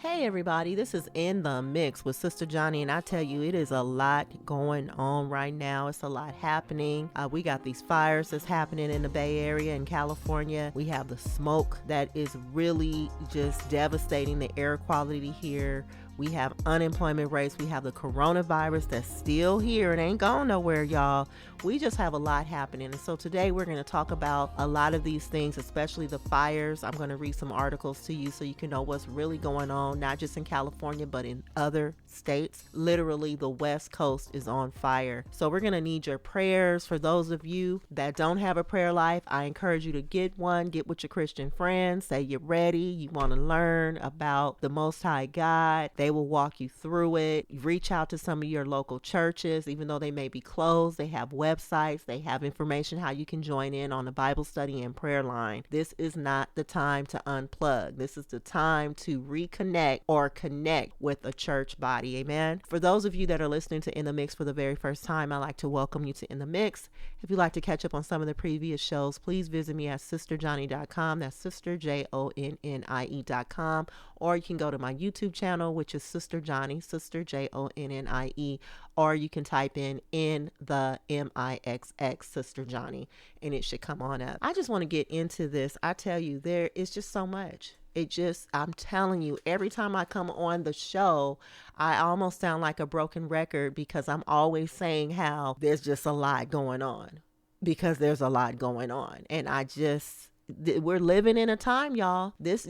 Hey everybody, this is In the Mix with Sister Johnny, and I tell you, it is a lot going on right now. It's a lot happening. We got these fires that's happening in the Bay Area in California. We have the smoke that is really just devastating the air quality here. We have unemployment rates. We have the coronavirus that's still here. It ain't going nowhere, y'all. We just have a lot happening. And so today we're going to talk about a lot of these things, especially the fires. I'm going to read some articles to you so you can know what's really going on, not just in California, but in other states. Literally, the West Coast is on fire. So we're going to need your prayers. For those of you that don't have a prayer life, I encourage you to get one. Get with your Christian friends. Say you're ready. You want to learn about the Most High God. They will walk you through it. Reach out to some of your local churches, even though they may be closed. They have websites. They have information how you can join in on the Bible study and prayer line. This is not the time to unplug. This is the time to reconnect or connect with a church body. Amen. For those of you that are listening to In the Mix for the very first time, I'd like to welcome you to In the Mix. If you'd like to catch up on some of the previous shows, please visit me at sisterjohnny.com. That's sisterjonnie.com. Or you can go to my YouTube channel, which is Sister Johnny, Sister Jonnie, or you can type in the MIXX Sister Johnny, and it should come on up. I just want to get into this. I tell you, there is just so much. I'm telling you, every time I come on the show, I almost sound like a broken record because I'm always saying how there's just a lot going on, because there's a lot going on. And we're living in a time, y'all. These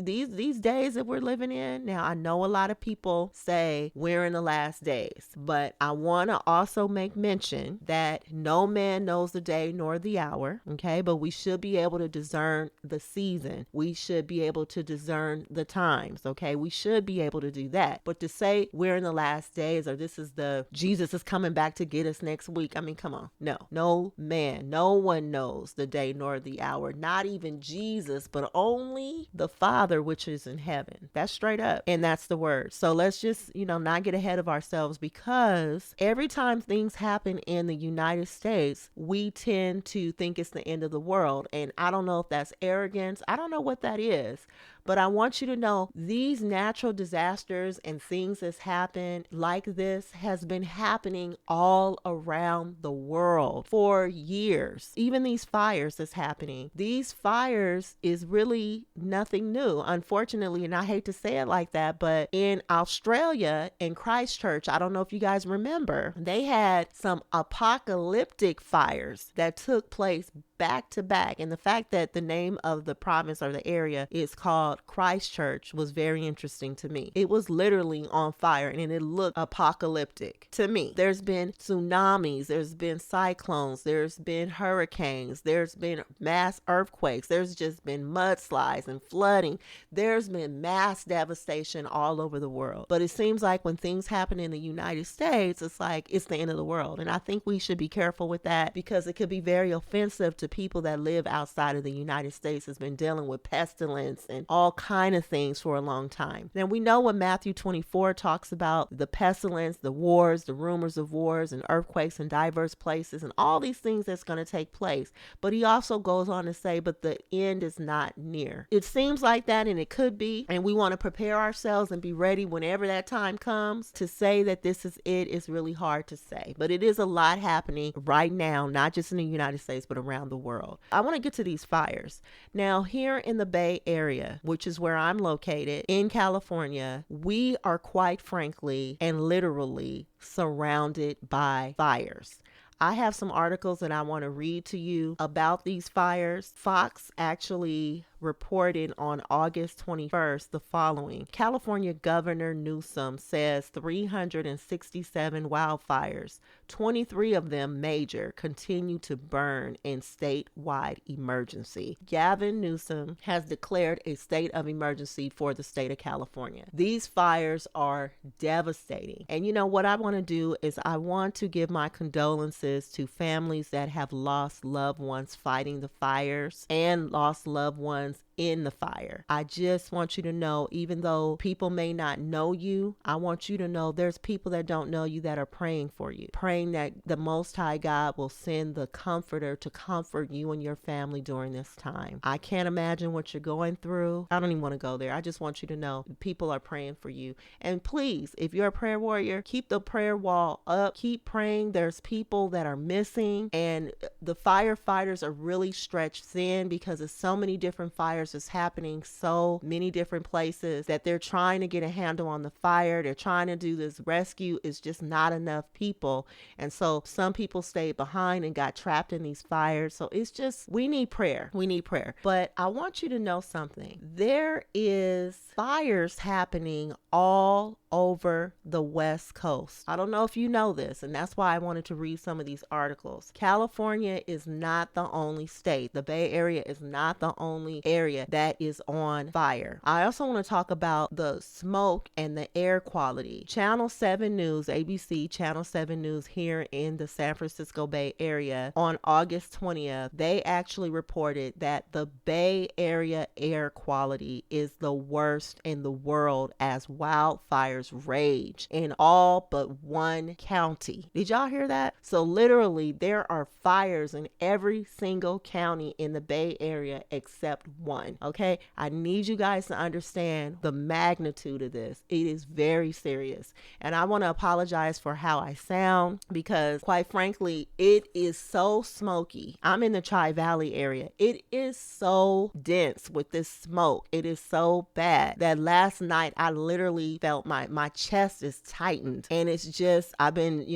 days that we're living in now, I know a lot of people say we're in the last days, but I want to also make mention that no man knows the day nor the hour. Okay, but we should be able to discern the season. We should be able to discern the times. Okay, we should be able to do that. But to say we're in the last days, or Jesus is coming back to get us next week, I mean, come on. No man, no one knows the day nor the hour, not even Jesus, but only the Father which is in heaven. That's straight up. And that's the word. So let's just, not get ahead of ourselves, because every time things happen in the United States, we tend to think it's the end of the world. And I don't know if that's arrogance. I don't know what that is. But I want you to know these natural disasters and things that's happened like this has been happening all around the world for years. Even these fires that's happening. These fires is really nothing new, unfortunately. And I hate to say it like that, but in Australia, in Christchurch, I don't know if you guys remember, they had some apocalyptic fires that took place back to back. And the fact that the name of the province or the area is called Christchurch was very interesting to me. It was literally on fire and it looked apocalyptic to me. There's been tsunamis, there's been cyclones, there's been hurricanes, there's been mass earthquakes, there's just been mudslides and flooding. There's been mass devastation all over the world. But it seems like when things happen in the United States, it's like it's the end of the world. And I think we should be careful with that, because it could be very offensive to people that live outside of the United States, has been dealing with pestilence and all kind of things for a long time. Now we know when Matthew 24 talks about the pestilence, the wars, the rumors of wars and earthquakes in diverse places and all these things that's going to take place. But he also goes on to say, but the end is not near. It seems like that, and it could be, and we want to prepare ourselves and be ready whenever that time comes. To say that this is it is really hard to say, but it is a lot happening right now, not just in the United States, but around the world. I want to get to these fires. Now, here in the Bay Area, which is where I'm located in California, we are quite frankly and literally surrounded by fires. I have some articles that I want to read to you about these fires. Fox actually reported on August 21st the following. California Governor Newsom says 367 wildfires, 23 of them major, continue to burn in statewide emergency. Gavin Newsom has declared a state of emergency for the state of California. These fires are devastating. And you know what I want to do is I want to give my condolences to families that have lost loved ones fighting the fires and lost loved ones hands in the fire. I just want you to know, even though people may not know you, I want you to know there's people that don't know you that are praying for you, praying that the Most High God will send the comforter to comfort you and your family during this time. I can't imagine what you're going through. I don't even want to go there. I just want you to know people are praying for you. And please, if you're a prayer warrior, keep the prayer wall up. Keep praying. There's people that are missing, and the firefighters are really stretched thin because there's so many different fires that's happening, so many different places that they're trying to get a handle on the fire. They're trying to do this rescue. It's just not enough people. And so some people stayed behind and got trapped in these fires. So it's just, we need prayer. We need prayer. But I want you to know something. There is fires happening all over the West Coast. I don't know if you know this, and that's why I wanted to read some of these articles. California is not the only state. The Bay Area is not the only area that is on fire. I also want to talk about the smoke and the air quality. Channel 7 News, ABC Channel 7 News here in the San Francisco Bay Area on August 20th, they actually reported that the Bay Area air quality is the worst in the world as wildfires rage in all but one county. Did y'all hear that? So literally there are fires in every single county in the Bay Area except one. Okay, I need you guys to understand the magnitude of this. It is very serious, and I want to apologize for how I sound because quite frankly it is so smoky. I'm in the Tri-Valley area. It is so dense with this smoke. It is so bad that last night I literally felt my chest is tightened, and it's just, I've been,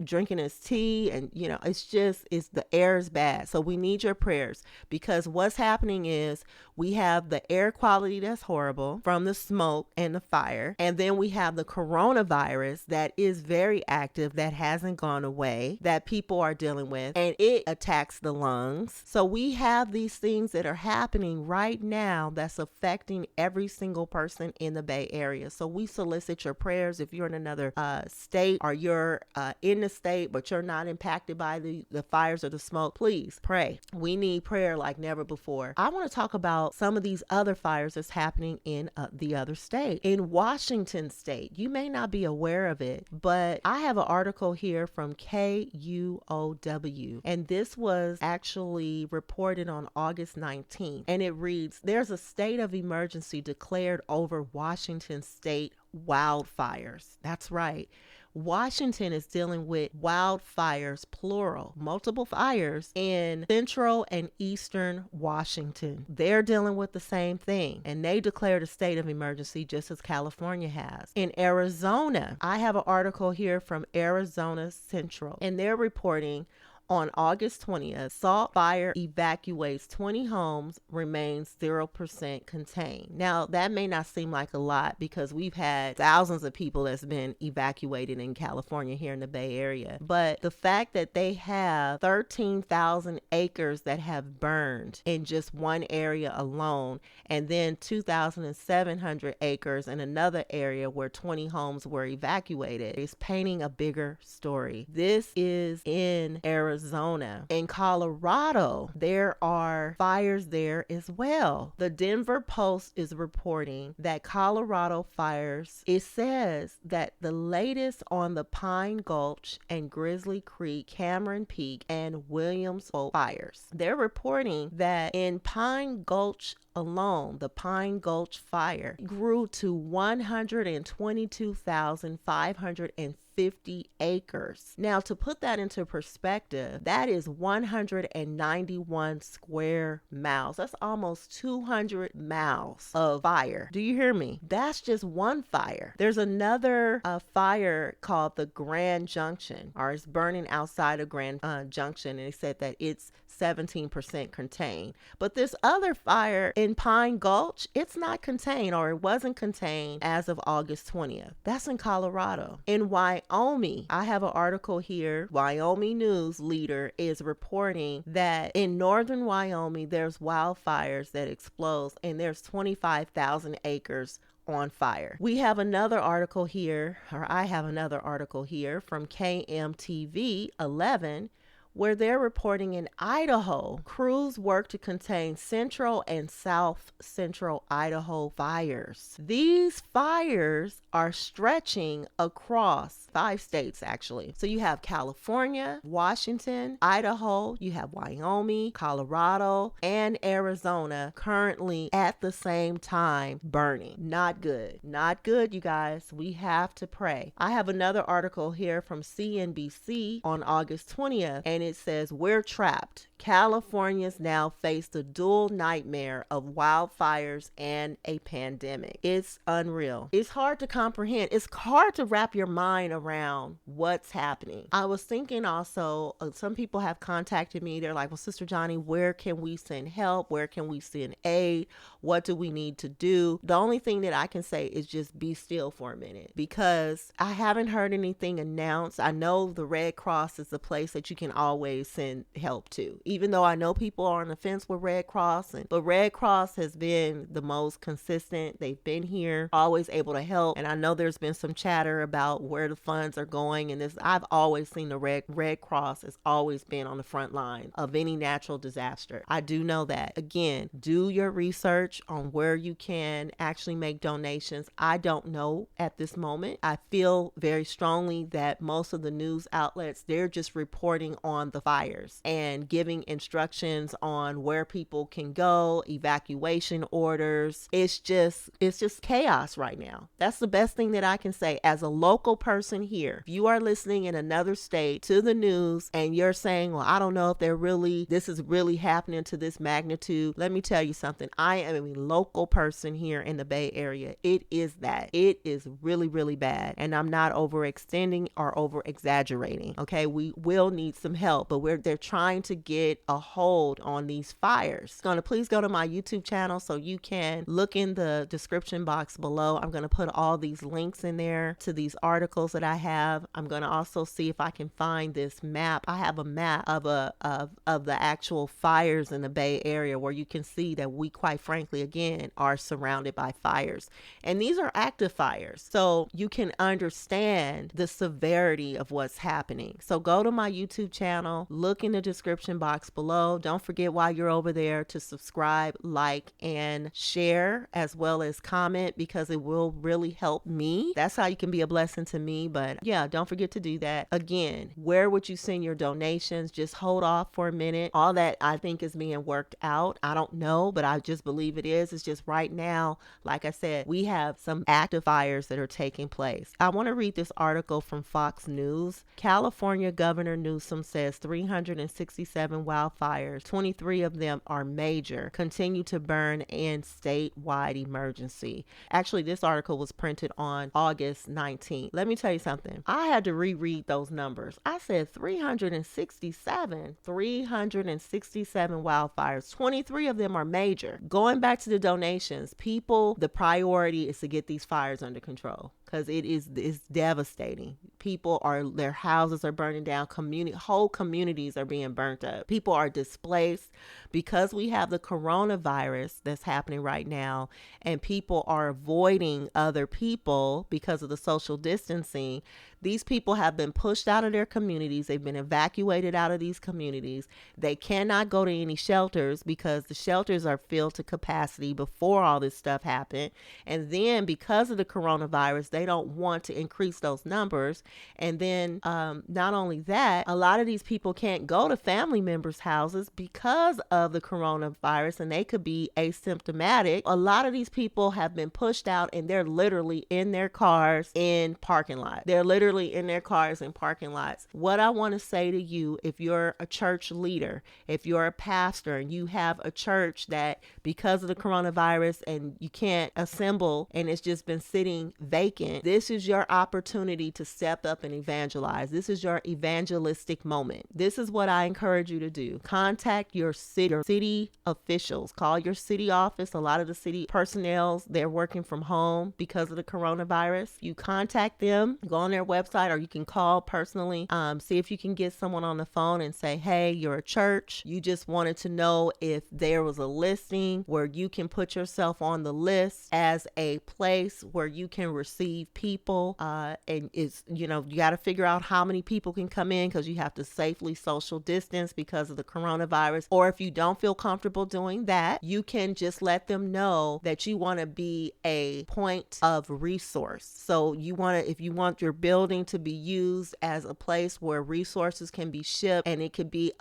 drinking this tea, and it's the air is bad. So we need your prayers, because what's happening is we have the air quality that's horrible from the smoke and the fire, and then we have the coronavirus that is very active, that hasn't gone away, that people are dealing with, and it attacks the lungs. So we have these things that are happening right now that's affecting every single person in the Bay Area. So we solicit your prayers. If you're in another state, or you're in the state but you're not impacted by the fires or the smoke, please pray. We need prayer like never before. I want to talk about some of these other fires that's happening in the other state. In Washington state, you may not be aware of it, but I have an article here from KUOW, and this was actually reported on August 19th, and it reads, there's a state of emergency declared over Washington state wildfires. That's right. Washington is dealing with wildfires, plural, multiple fires in central and eastern Washington. They're dealing with the same thing, and they declared a state of emergency just as California has. In Arizona, I have an article here from Arizona Central, and they're reporting on August 20th, Salt Fire evacuates 20 homes, remains 0% contained. Now, that may not seem like a lot because we've had thousands of people that's been evacuated in California here in the Bay Area. But the fact that they have 13,000 acres that have burned in just one area alone, and then 2,700 acres in another area where 20 homes were evacuated, is painting a bigger story. This is in Arizona. In Colorado, there are fires there as well. The Denver Post is reporting that Colorado fires, it says that the latest on the Pine Gulch and Grizzly Creek, Cameron Peak, and Williams fires. They're reporting that in Pine Gulch alone, the Pine Gulch fire grew to 122,550 acres. Now, to put that into perspective, that is 191 square miles. That's almost 200 miles of fire. Do you hear me? That's just one fire. There's another fire called the Grand Junction, or it's burning outside of Grand Junction, and they said that it's 17% contained. But this other fire in Pine Gulch, it's not contained, or it wasn't contained as of August 20th. That's in Colorado. In Wyoming, I have an article here. Wyoming News Leader is reporting that in northern Wyoming, there's wildfires that explode, and there's 25,000 acres on fire. We have another article here, or I have another article here from KMTV 11, where they're reporting in Idaho, crews work to contain central and south central Idaho fires. These fires are stretching across 5 states, actually. So you have California, Washington, Idaho, you have Wyoming, Colorado, and Arizona currently at the same time burning. Not good. Not good, you guys. We have to pray. I have another article here from CNBC on August 20th, and it says, "We're trapped. Californians now face the dual nightmare of wildfires and a pandemic." It's unreal. It's hard to comprehend. It's hard to wrap your mind around what's happening. I was thinking also, some people have contacted me. They're like, well, Sister Johnny, where can we send help? Where can we send aid? What do we need to do? The only thing that I can say is just be still for a minute, because I haven't heard anything announced. I know the Red Cross is a place that you can always send help to, even though I know people are on the fence with Red Cross, but Red Cross has been the most consistent. They've been here, always able to help. And I know there's been some chatter about where the funds are going, and this, I've always seen the Red Cross has always been on the front line of any natural disaster. I do know that. Again, do your research on where you can actually make donations. I don't know at this moment. I feel very strongly that most of the news outlets, they're just reporting on the fires and giving instructions on where people can go, evacuation orders. It's just chaos right now. That's the best thing that I can say as a local person here. If you are listening in another state to the news and you're saying, well, I don't know if this is really happening to this magnitude. Let me tell you something. I am a local person here in the Bay Area. It is really, really bad. And I'm not overextending or over exaggerating. Okay. We will need some help, but they're trying to get a hold on these fires. Please go to my YouTube channel so you can look in the description box below. I'm going to put all these links in there to these articles that I have. I'm going to also see if I can find this map. I have a map of the actual fires in the Bay Area where you can see that we, quite frankly, again, are surrounded by fires. And these are active fires. So you can understand the severity of what's happening. So go to my YouTube channel, look in the description box below. Don't forget while you're over there to subscribe, like, and share, as well as comment, because it will really help me. That's how you can be a blessing to me. But yeah, don't forget to do that. Again, where would you send your donations? Just hold off for a minute. All that I think is being worked out. I don't know, but I just believe it is. It's just right now, like I said, we have some active fires that are taking place. I want to read this article from Fox News. California Governor Newsom says 367 wildfires, 23 of them are major, continue to burn in statewide emergency. Actually, this article was printed on August 19th. Let me tell you something. I had to reread those numbers. I said 367 wildfires. 23 of them are major. Going back to the donations, people, the priority is to get these fires under control, because it's devastating. Their houses are burning down. Whole communities are being burnt up. People are displaced because we have the coronavirus that's happening right now, and people are avoiding other people because of the social distancing. These people have been pushed out of their communities. They've been evacuated out of these communities. They cannot go to any shelters because the shelters are filled to capacity before all this stuff happened. And then because of the coronavirus, they don't want to increase those numbers. And then not only that, a lot of these people can't go to family members' houses because of the coronavirus, and they could be asymptomatic. A lot of these people have been pushed out, and they're literally in their cars in parking lots. They're literally in their cars in parking lots. What I want to say to you, if you're a church leader, if you're a pastor and you have a church that because of the coronavirus and you can't assemble and it's just been sitting vacant, this is your opportunity to step up and evangelize. This is your evangelistic moment. This is what I encourage you to do. Contact your city officials. Call your city office. A lot of the city personnel, they're working from home because of the coronavirus. You contact them, go on their website, or you can call personally. See if you can get someone on the phone and say, hey, you're a church. You just wanted to know if there was a listing where you can put yourself on the list as a place where you can receive receive people, and it's, you got to figure out how many people can come in, because you have to safely social distance because of the coronavirus. Or if you don't feel comfortable doing that, you can just let them know that you want to be a point of resource. So if you want your building to be used as a place where resources can be shipped, and it could be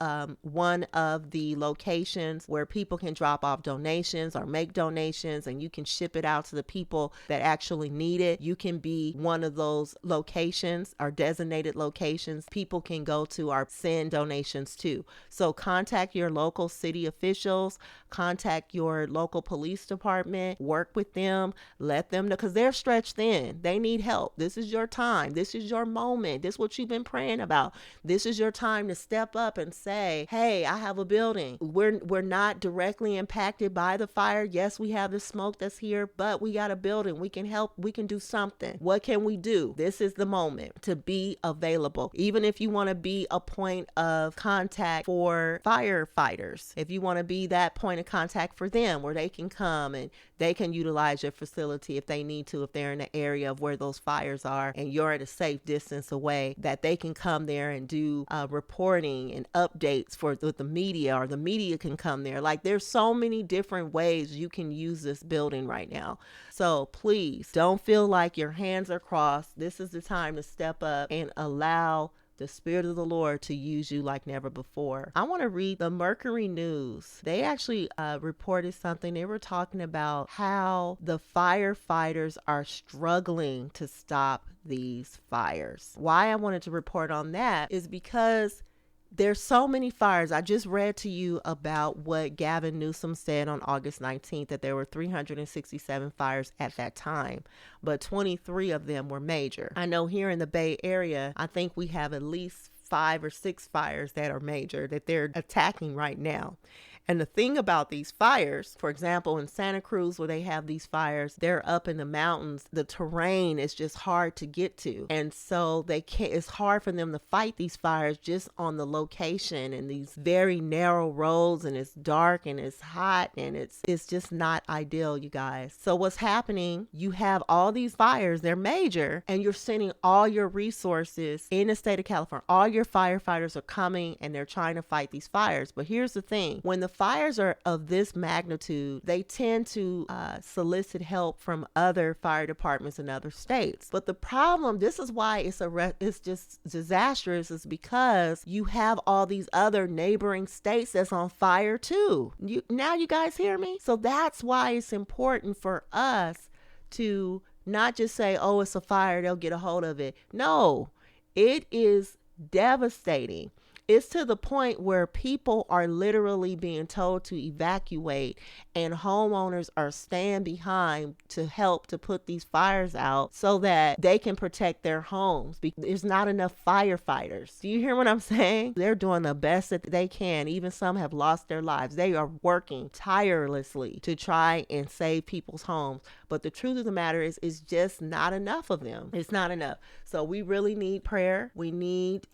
one of the locations where people can drop off donations or make donations, and you can ship it out to the people that actually need it. You can be one of those locations or designated locations people can go to or send donations to. So contact your local city officials, contact your local police department, work with them, let them know, because they're stretched thin. They need help. This is your time. This is your moment. This is what you've been praying about. This is your time to step up and say, hey, I have a building. We're not directly impacted by the fire. Yes, we have the smoke that's here, but we got a building. We can help. We can do something. What can we do? This is the moment to be available. Even if you want to be a point of contact for firefighters, if you want to be that point of contact for them where they can come and they can utilize your facility if they need to, if they're in the area of where those fires are and you're at a safe distance away, that they can come there and do reporting and updates with the media, or the media can come there. Like, there's so many different ways you can use this building right now. So please don't feel like your hands are crossed. This is the time to step up and allow the Spirit of the Lord to use you like never before. I want to read the Mercury News. They actually reported something. They were talking about how the firefighters are struggling to stop these fires. Why I wanted to report on that is because there's so many fires. I just read to you about what Gavin Newsom said on August 19th, that there were 367 fires at that time, but 23 of them were major. I know here in the Bay Area, I think we have at least 5 or 6 fires that are major that they're attacking right now. And the thing about these fires, for example, in Santa Cruz, where they have these fires, they're up in the mountains. The terrain is just hard to get to. And so it's hard for them to fight these fires just on the location and these very narrow roads, and it's dark and it's hot and it's just not ideal, you guys. So what's happening, you have all these fires, they're major, and you're sending all your resources in the state of California. All your firefighters are coming and they're trying to fight these fires. But here's the thing, when the fires are of this magnitude, they tend to solicit help from other fire departments in other states. But the problem, this is why it's just disastrous, is because you have all these other neighboring states that's on fire too. Now you guys hear me? So that's why it's important for us to not just say, oh, it's a fire, they'll get a hold of it. No, it is devastating. It's to the point where people are literally being told to evacuate, and homeowners are staying behind to help to put these fires out so that they can protect their homes, because there's not enough firefighters. Do you hear what I'm saying? They're doing the best that they can. Even some have lost their lives. They are working tirelessly to try and save people's homes. But the truth of the matter is, it's just not enough of them. It's not enough. So we really need prayer. We need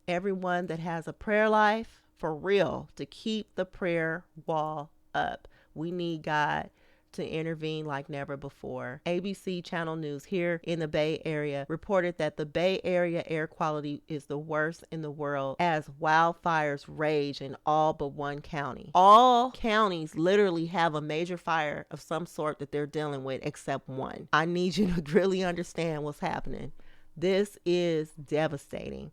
everyone that has a prayer life, for real, to keep the prayer wall up. We need God to intervene like never before. ABC Channel News here in the Bay Area reported that the Bay Area air quality is the worst in the world as wildfires rage in all but one county. All counties literally have a major fire of some sort that they're dealing with except one. I need you to really understand what's happening. This is devastating.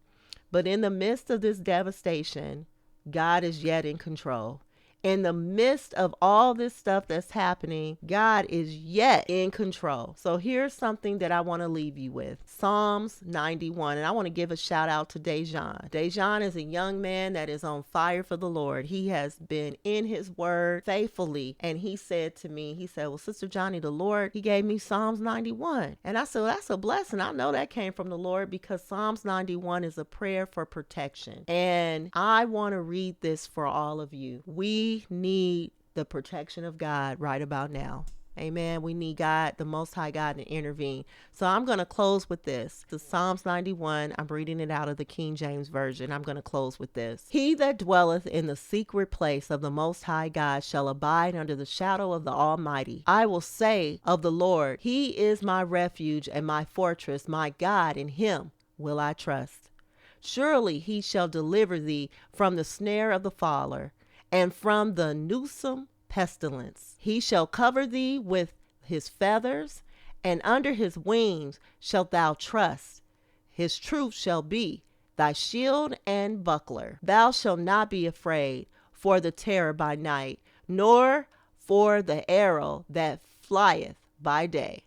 But in the midst of this devastation, God is yet in control. In the midst of all this stuff that's happening, God is yet in control. So here's something that I want to leave you with. Psalms 91. And I want to give a shout out to Dejan. Dejan is a young man that is on fire for the Lord. He has been in his word faithfully. And he said to me, he said, well, Sister Johnny, the Lord, he gave me Psalms 91. And I said, well, that's a blessing. I know that came from the Lord, because Psalms 91 is a prayer for protection. And I want to read this for all of you. We need the protection of God right about now. Amen. We need God, the Most High God, to intervene. So I'm going to close with this. This is Psalms 91. I'm reading it out of the King James Version. I'm going to close with this. He that dwelleth in the secret place of the Most High God shall abide under the shadow of the Almighty. I will say of the Lord, He is my refuge and my fortress, my God, in Him will I trust. Surely He shall deliver thee from the snare of the fowler and from the noisome pestilence. He shall cover thee with his feathers, and under his wings shalt thou trust. His truth shall be thy shield and buckler. Thou shalt not be afraid for the terror by night, nor for the arrow that flieth by day,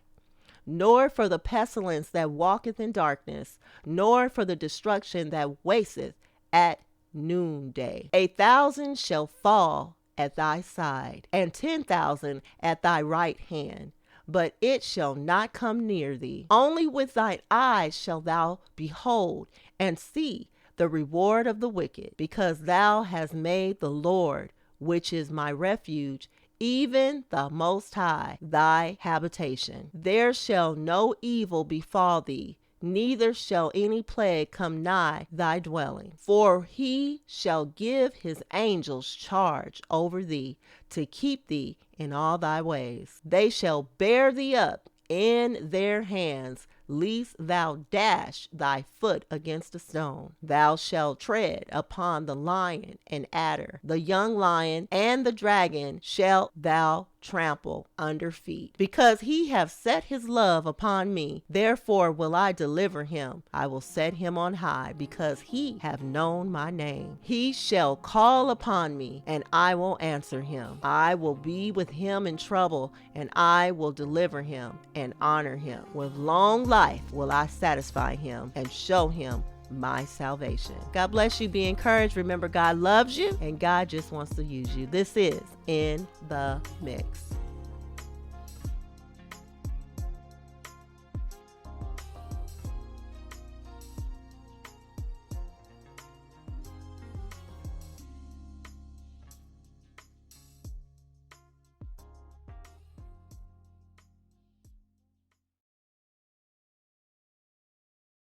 nor for the pestilence that walketh in darkness, nor for the destruction that wasteth at noonday. 1,000 shall fall at thy side, and 10,000 at thy right hand, but it shall not come near thee. Only with thine eyes shalt thou behold and see the reward of the wicked, because thou hast made the Lord, which is my refuge, even the Most High, thy habitation. There shall no evil befall thee, neither shall any plague come nigh thy dwelling. For he shall give his angels charge over thee, to keep thee in all thy ways. They shall bear thee up in their hands, lest thou dash thy foot against a stone. Thou shalt tread upon the lion and adder, the young lion and the dragon shalt thou trample under feet. Because he hath set his love upon me, therefore will I deliver him. I will set him on high, because he hath known my name. He shall call upon me, and I will answer him. I will be with him in trouble, and I will deliver him and honor him. With long life will I satisfy him and show him my salvation. God bless you. Be encouraged. Remember, God loves you and God just wants to use you. This is In the Mix.